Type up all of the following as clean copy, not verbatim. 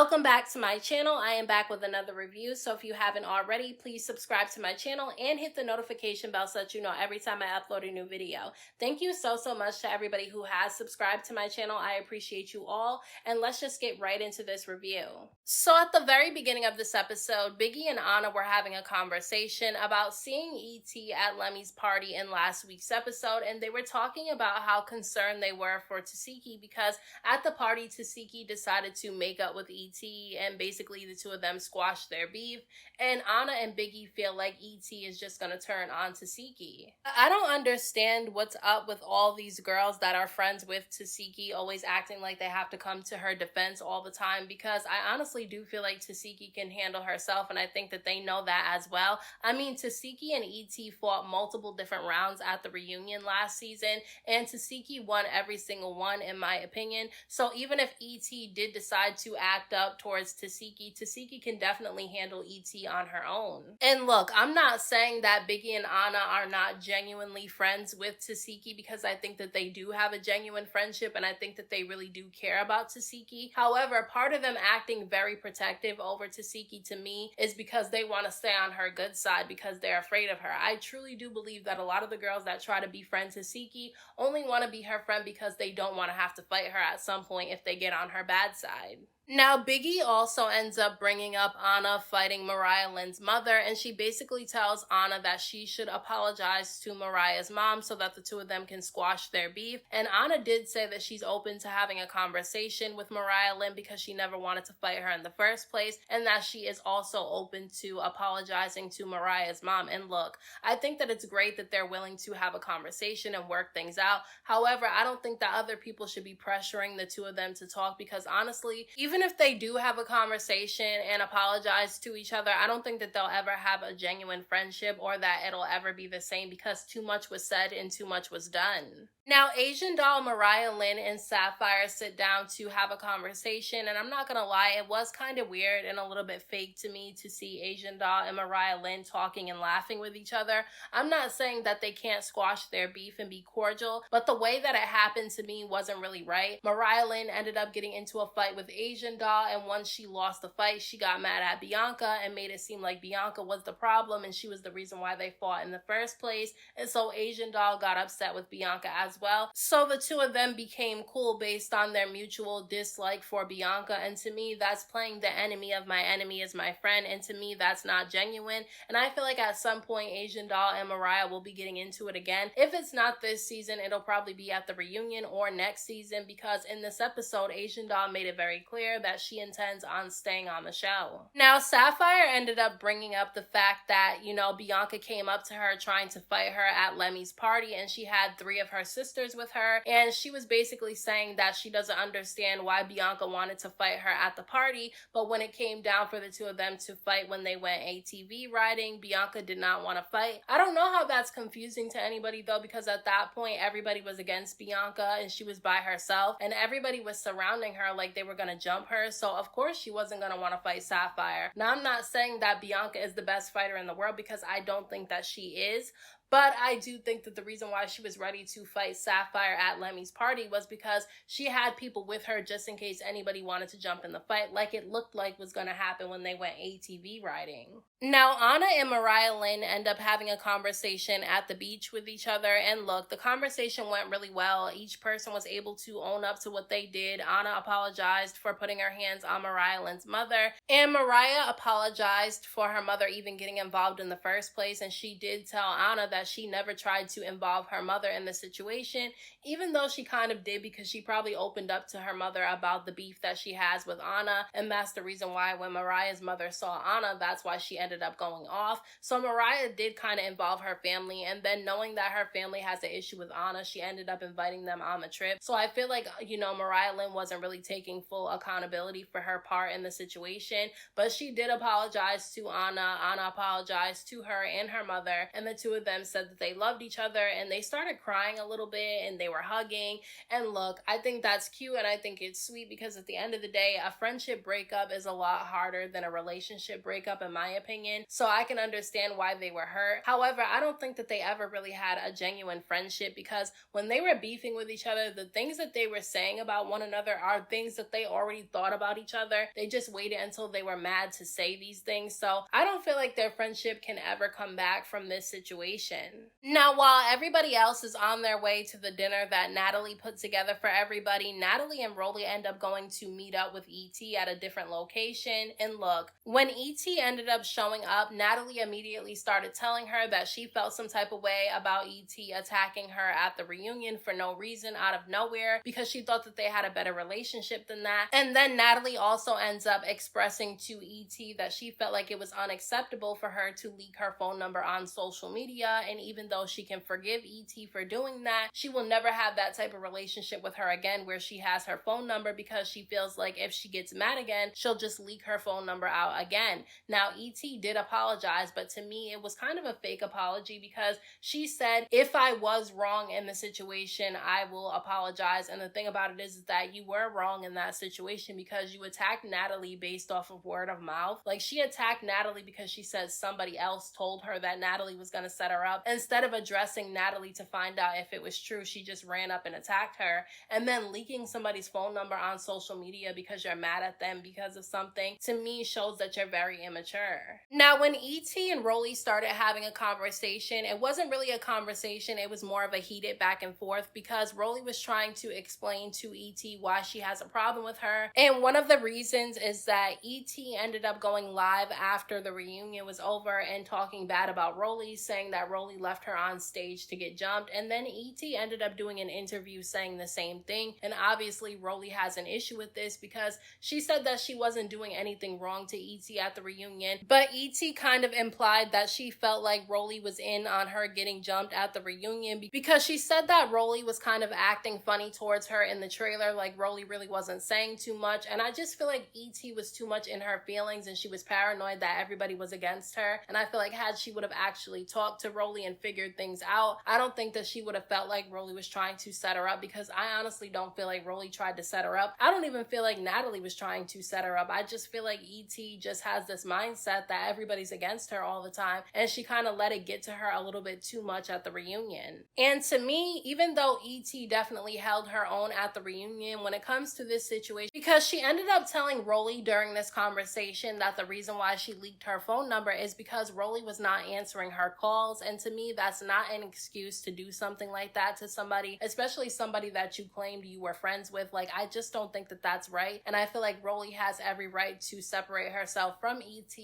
Welcome back to my channel. I am back with another review. So if you haven't already, please subscribe to my channel and hit the notification bell so that you know every time I upload a new video. Thank you so much to everybody who has subscribed to my channel. I appreciate you all. And let's just get right into this review. So at the very beginning of this episode, Biggie and Anna were having a conversation about seeing ET at Lemmy's party in last week's episode, and they were talking about how concerned they were for Tasiki because at the party, Tasiki decided to make up with ET, and basically the two of them squashed their beef, and Anna and Biggie feel like ET is just gonna turn on Tasiki. I don't understand what's up with all these girls that are friends with Tasiki always acting like they have to come to her defense all the time, because I honestly do feel like Tasiki can handle herself, and I think that they know that as well. I mean, Tasiki and ET fought multiple different rounds at the reunion last season, and Tasiki won every single one in my opinion. So even if ET did decide to act up towards Tasiki can definitely handle ET on her own. And look, I'm not saying that Biggie and Anna are not genuinely friends with Tasiki, because I think that they do have a genuine friendship, and I think that they really do care about Tasiki. However, part of them acting very protective over Tasiki to me is because they want to stay on her good side because they're afraid of her. I truly do believe that a lot of the girls that try to befriend Tasiki only want to be her friend because they don't want to have to fight her at some point if they get on her bad side. Now, Biggie also ends up bringing up Anna fighting Mariah Lynn's mother, and she basically tells Anna that she should apologize to Mariah's mom so that the two of them can squash their beef. And Anna did say that she's open to having a conversation with Mariah Lynn because she never wanted to fight her in the first place, and that she is also open to apologizing to Mariah's mom. And look, I think that it's great that they're willing to have a conversation and work things out. However, I don't think that other people should be pressuring the two of them to talk, because honestly, even if they do have a conversation and apologize to each other, I don't think that they'll ever have a genuine friendship or that it'll ever be the same, because too much was said and too much was done. Now, Asian doll Mariah Lynn and Sapphire sit down to have a conversation, and I'm not gonna lie, it was kind of weird and a little bit fake to me to see Asian doll and Mariah Lynn talking and laughing with each other. I'm not saying that they can't squash their beef and be cordial, but the way that it happened to me wasn't really right. Mariah Lynn ended up getting into a fight with Asian doll, and once she lost the fight, she got mad at Bianca and made it seem like Bianca was the problem and she was the reason why they fought in the first place. And so Asian doll got upset with Bianca as well. So the two of them became cool based on their mutual dislike for Bianca, and to me, that's playing the enemy of my enemy is my friend, and to me, that's not genuine. And I feel like at some point, Asian doll and Mariah will be getting into it again. If it's not this season, it'll probably be at the reunion or next season, because in this episode, Asian doll made it very clear that she intends on staying on the show. Now, Sapphire ended up bringing up the fact that, Bianca came up to her trying to fight her at Lemmy's party, and she had 3 of her sisters with her, and she was basically saying that she doesn't understand why Bianca wanted to fight her at the party, but when it came down for the two of them to fight when they went ATV riding, Bianca did not want to fight. I don't know how that's confusing to anybody though, because at that point, everybody was against Bianca and she was by herself, and everybody was surrounding her like they were gonna jump her, so of course she wasn't gonna want to fight Sapphire. Now, I'm not saying that Bianca is the best fighter in the world, because I don't think that she is, but I do think that the reason why she was ready to fight Sapphire at Lemmy's party was because she had people with her just in case anybody wanted to jump in the fight, like it looked like was going to happen when they went ATV riding. Now, Anna and Mariah Lynn end up having a conversation at the beach with each other, and look, the conversation went really well. Each person was able to own up to what they did. Anna apologized for putting her hands on Mariah Lynn's mother, and Mariah apologized for her mother even getting involved in the first place, and she did tell Anna that she never tried to involve her mother in the situation, even though she kind of did, because she probably opened up to her mother about the beef that she has with Anna, and that's the reason why when Mariah's mother saw Anna, that's why she ended up going off. So Mariah did kind of involve her family, and then knowing that her family has an issue with Anna, she ended up inviting them on the trip. So I feel like, Mariah Lynn wasn't really taking full accountability for her part in the situation, but she did apologize to Anna. Anna apologized to her and her mother, and the two of them said that they loved each other, and they started crying a little bit and they were hugging. And look, I think that's cute and I think it's sweet, because at the end of the day, a friendship breakup is a lot harder than a relationship breakup, in my opinion. So I can understand why they were hurt. However, I don't think that they ever really had a genuine friendship, because when they were beefing with each other, the things that they were saying about one another are things that they already thought about each other. They just waited until they were mad to say these things. So I don't feel like their friendship can ever come back from this situation. Now, while everybody else is on their way to the dinner that Natalie put together for everybody, Natalie and Rollie end up going to meet up with ET at a different location. And look, when ET ended up showing up, Natalie immediately started telling her that she felt some type of way about ET attacking her at the reunion for no reason, out of nowhere, because she thought that they had a better relationship than that. And then Natalie also ends up expressing to ET that she felt like it was unacceptable for her to leak her phone number on social media, and even though she can forgive ET for doing that, she will never have that type of relationship with her again where she has her phone number, because she feels like if she gets mad again, she'll just leak her phone number out again. Now, ET did apologize, but to me, it was kind of a fake apology, because she said, if I was wrong in the situation, I will apologize. And the thing about it is that you were wrong in that situation, because you attacked Natalie based off of word of mouth. Like, she attacked Natalie because she said somebody else told her that Natalie was going to set her up. Instead of addressing Natalie to find out if it was true, she just ran up and attacked her. And then leaking somebody's phone number on social media because you're mad at them because of something, to me, shows that you're very immature. Now, when ET and Rollie started having a conversation, it wasn't really a conversation, it was more of a heated back and forth, because Rollie was trying to explain to ET why she has a problem with her. And one of the reasons is that ET ended up going live after the reunion was over and talking bad about Rollie, saying that Rollie left her on stage to get jumped. And then ET ended up doing an interview saying the same thing. And obviously Rollie has an issue with this, because she said that she wasn't doing anything wrong to ET at the reunion, but ET kind of implied that she felt like Rollie was in on her getting jumped at the reunion, because she said that Rollie was kind of acting funny towards her in the trailer, like Rollie really wasn't saying too much. And I just feel like ET was too much in her feelings, and she was paranoid that everybody was against her. And I feel like had she would have actually talked to Rollie and figured things out, I don't think that she would have felt like Rollie was trying to set her up, because I honestly don't feel like Rollie tried to set her up. I don't even feel like Natalie was trying to set her up. I just feel like ET just has this mindset that everybody's against her all the time, and she kind of let it get to her a little bit too much at the reunion. And to me, even though ET definitely held her own at the reunion when it comes to this situation, because she ended up telling Rollie during this conversation that the reason why she leaked her phone number is because Rollie was not answering her calls. And to me, that's not an excuse to do something like that to somebody, especially somebody that you claimed you were friends with. Like, I just don't think that that's right. And I feel like Rollie has every right to separate herself from ET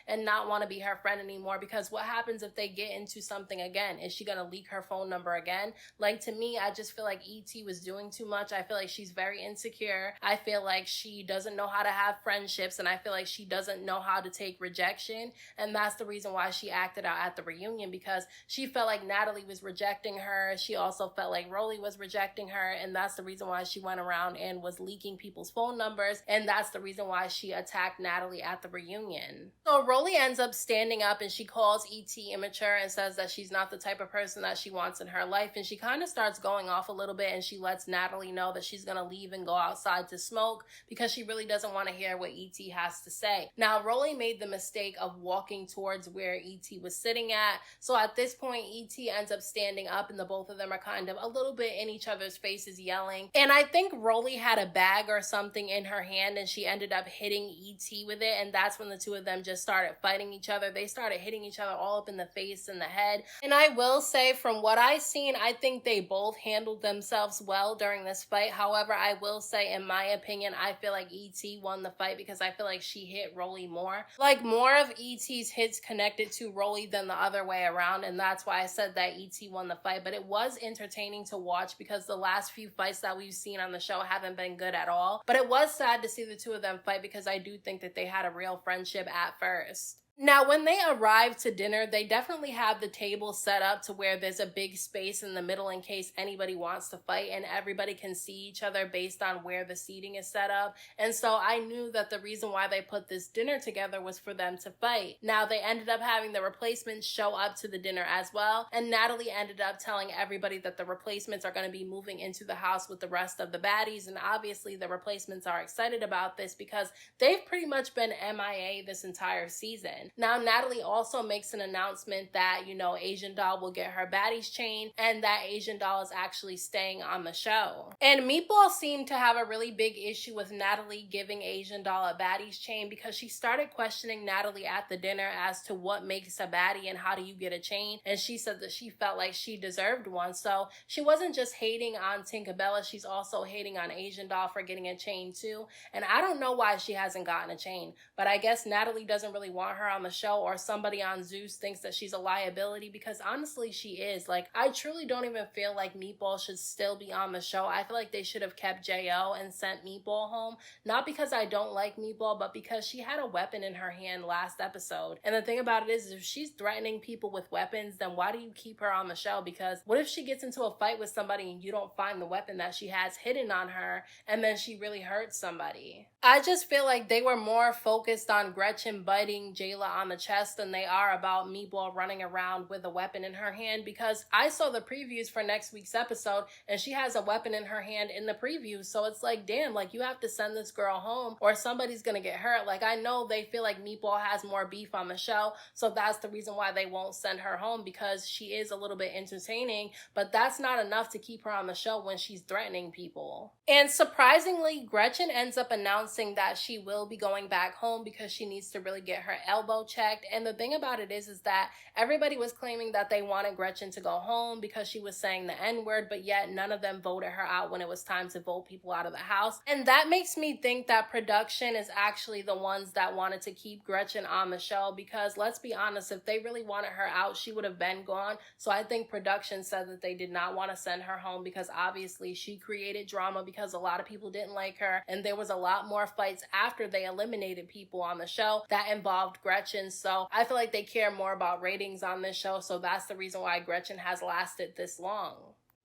and not want to be her friend anymore, because what happens if they get into something again? Is she going to leak her phone number again? Like, to me, I just feel like ET was doing too much. I feel like she's very insecure. I feel like she doesn't know how to have friendships, and I feel like she doesn't know how to take rejection. And that's the reason why she acted out at the reunion, because she felt like Natalie was rejecting her. She also felt like Rollie was rejecting her, and that's the reason why she went around and was leaking people's phone numbers, and that's the reason why she attacked Natalie at the reunion. So Rollie ends up standing up and she calls ET immature and says that she's not the type of person that she wants in her life, and she kind of starts going off a little bit, and she lets Natalie know that she's gonna leave and go outside to smoke, because she really doesn't want to hear what ET has to say. Now, Rollie made the mistake of walking towards where ET was sitting at, so at this point ET ends up standing up, and the both of them are kind of a little bit in each other's faces yelling. And I think Rollie had a bag or something in her hand, and she ended up hitting ET with it, and that's when the two of them just started fighting each other. They started hitting each other all up in the face and the head. And I will say, from what I've seen, I think they both handled themselves well during this fight. However, I will say, in my opinion, I feel like ET won the fight, because I feel like she hit Rollie more. Like, more of ET's hits connected to Rollie than the other way around, and that's why I said that ET won the fight. But it was entertaining to watch, because the last few fights that we've seen on the show haven't been good at all. But it was sad to see the two of them fight, because I do think that they had a real friendship at first. Now, when they arrive to dinner, they definitely have the table set up to where there's a big space in the middle in case anybody wants to fight, and everybody can see each other based on where the seating is set up. And so I knew that the reason why they put this dinner together was for them to fight. Now, they ended up having the replacements show up to the dinner as well, and Natalie ended up telling everybody that the replacements are going to be moving into the house with the rest of the baddies, and obviously the replacements are excited about this because they've pretty much been MIA this entire season. Now, Natalie also makes an announcement that, Asian Doll will get her baddies chain and that Asian Doll is actually staying on the show. And Meatball seemed to have a really big issue with Natalie giving Asian Doll a baddies chain because she started questioning Natalie at the dinner as to what makes a baddie and how do you get a chain. And she said that she felt like she deserved one. So she wasn't just hating on Tinkerbella, she's also hating on Asian Doll for getting a chain too. And I don't know why she hasn't gotten a chain, but I guess Natalie doesn't really want her on the show, or somebody on Zeus thinks that she's a liability, because honestly she is. Like, I truly don't even feel like Meatball should still be on the show. I feel like they should have kept J.O. and sent Meatball home, not because I don't like Meatball, but because she had a weapon in her hand last episode. And the thing about it is, if she's threatening people with weapons, then why do you keep her on the show? Because what if she gets into a fight with somebody and you don't find the weapon that she has hidden on her, and then she really hurts somebody? I just feel like they were more focused on Gretchen biting Jayla on the chest than they are about Meatball running around with a weapon in her hand, because I saw the previews for next week's episode and she has a weapon in her hand in the preview. So it's like, damn, like, you have to send this girl home or somebody's gonna get hurt. Like, I know they feel like Meatball has more beef on the show, so that's the reason why they won't send her home, because she is a little bit entertaining, but that's not enough to keep her on the show when she's threatening people. And surprisingly, Gretchen ends up announcing that she will be going back home because she needs to really get her elbow checked. And the thing about it is that everybody was claiming that they wanted Gretchen to go home because she was saying the N-word, but yet none of them voted her out when it was time to vote people out of the house. And that makes me think that production is actually the ones that wanted to keep Gretchen on the show, because let's be honest, if they really wanted her out, she would have been gone. So I think production said that they did not want to send her home because obviously she created drama, because a lot of people didn't like her, and there was a lot more fights after they eliminated people on the show that involved Gretchen. So I feel like they care more about ratings on this show, so that's the reason why Gretchen has lasted this long.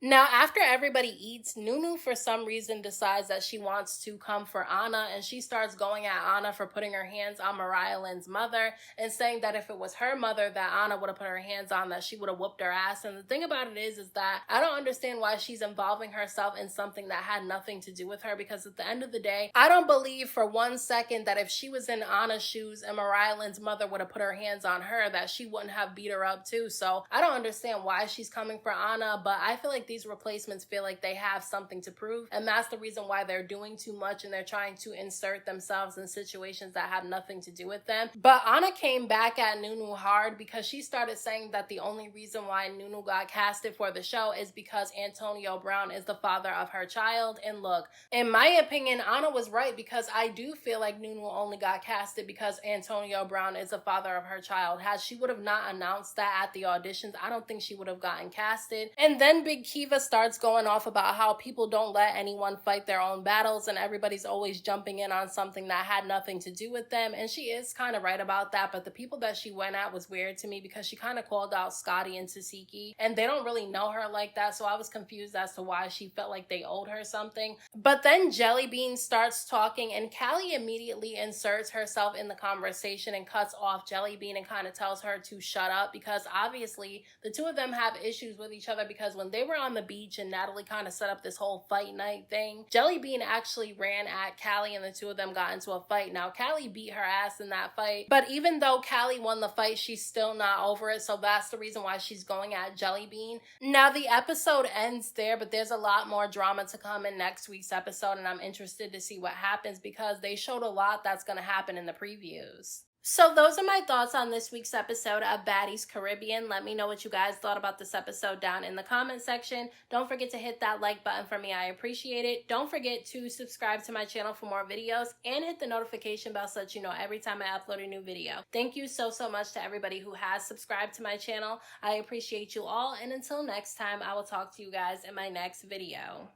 Now, after everybody eats, Nunu for some reason decides that she wants to come for Anna, and she starts going at Anna for putting her hands on Mariah Lynn's mother and saying that if it was her mother that Anna would have put her hands on, that she would have whooped her ass. And the thing about it is that I don't understand why she's involving herself in something that had nothing to do with her, because at the end of the day, I don't believe for 1 second that if she was in Anna's shoes and Mariah Lynn's mother would have put her hands on her, that she wouldn't have beat her up too. So I don't understand why she's coming for Anna, but I feel like these replacements feel like they have something to prove, and that's the reason why they're doing too much and they're trying to insert themselves in situations that have nothing to do with them. But Anna came back at Nunu hard because she started saying that the only reason why Nunu got casted for the show is because Antonio Brown is the father of her child. And look, in my opinion, Anna was right, because I do feel like Nunu only got casted because Antonio Brown is the father of her child. Had she would have not announced that at the auditions, I don't think she would have gotten casted. And then Big Kiva starts going off about how people don't let anyone fight their own battles and everybody's always jumping in on something that had nothing to do with them. And she is kind of right about that, but the people that she went at was weird to me because she kind of called out Scotty and Tasiki, and they don't really know her like that, so I was confused as to why she felt like they owed her something. But then Jellybean starts talking and Callie immediately inserts herself in the conversation and cuts off Jellybean and kind of tells her to shut up, because obviously the two of them have issues with each other, because when they were on the beach and Natalie kind of set up this whole fight night thing, Jellybean actually ran at Callie and the two of them got into a fight. Now, Callie beat her ass in that fight, but even though Callie won the fight, she's still not over it, so that's the reason why she's going at Jellybean. Now, the episode ends there, but there's a lot more drama to come in next week's episode, and I'm interested to see what happens because they showed a lot that's going to happen in the previews. So those are my thoughts on this week's episode of Baddies Caribbean. Let me know what you guys thought about this episode down in the comment section. Don't forget to hit that like button for me. I appreciate it. Don't forget to subscribe to my channel for more videos and hit the notification bell so that you know every time I upload a new video. Thank you so much to everybody who has subscribed to my channel. I appreciate you all, and until next time, I will talk to you guys in my next video.